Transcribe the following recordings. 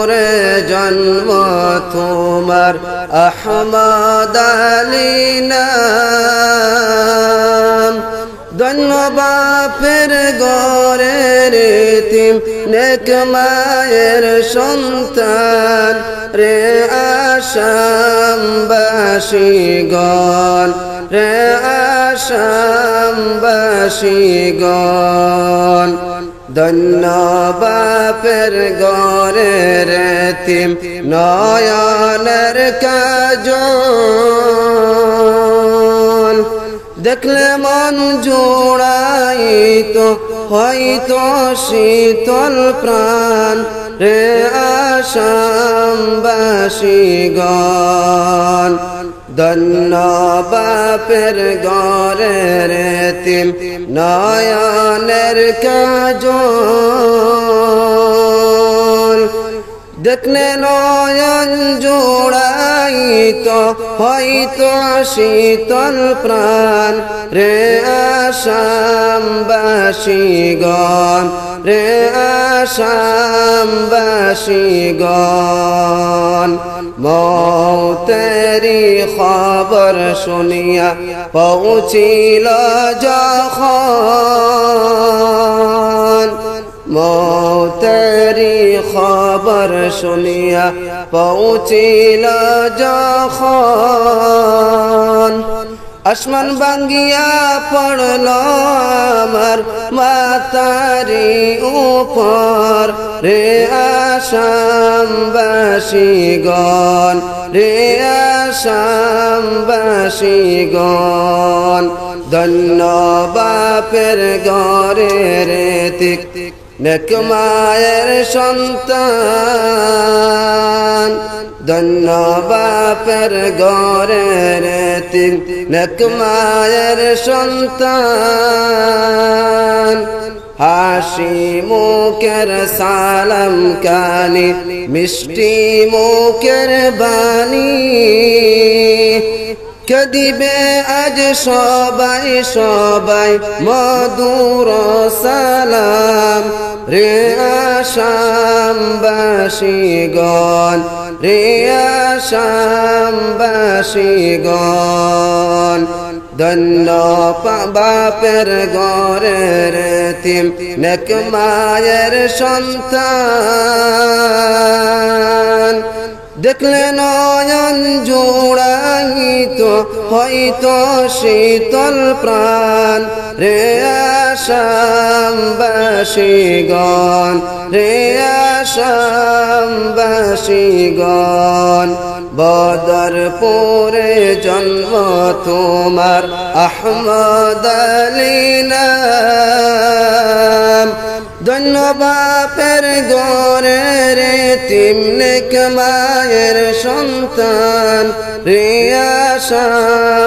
পুরে জন্ম তোমার আহমদ আলী নাম। ধন্য বাপের ঘরের এতিম নেক মায়ের সন্তান রে আসামবাসীগণ, রে আসামবাসীগণ। ধন্য বাপের ঘরের এতিম নয়নের কাজল, দেখলে মন জোড়াইত হয়তো শীতল প্রাণ রে আসামবাসীগণ। ধন্য বাপের ঘরের এতিম নয়নের কাজল, দেখলে নয়ন জোড়াইত হয়তো শীতল প্রাণ রে আসামবাসীগণ, রে আসামবাসীগণ। মৌতেরি খবর শুনিয়া পৌঁছিল যখন, মৌতেরি খবর শুনিয়া পৌঁছিল যখন, আসমান ভাঙ্গিয়া পড়ল আমার মাতারি উপর রে আসামবাসীগণ, রে আসামবাসীগণ। ধন্য বাপের ঘরের এতিম নেক মায়ের সন্তান, ধন্য বাপের ঘরের এতিম নেক মায়ের সন্তান। হাসি মুখের সালাম কানি, মিষ্টি মুখের বাণী, কে দিবে আজ সবাই সবাই মধুর সালাম রে আসামবাসীগণ, রে আসামবাসীগণ। ধন্য বাপের ঘরের এতিম নেক মায়ের সন্তান, দেখলে নয়ন জোড়াইত হয়তো শীতল প্রাণ রে আসামবাসীগণ, রে আসামবাসীগণ। বদরপুরে জন্ম তোমার আহমদ আলী নাম। ধন্য বাপের ঘরের এতিম নেক মায়ের সন্তান রে আসামবাসীগণ,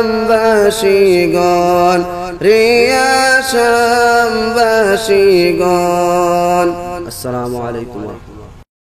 রে আসামবাসীগণ। আসসালামু আলাইকুম।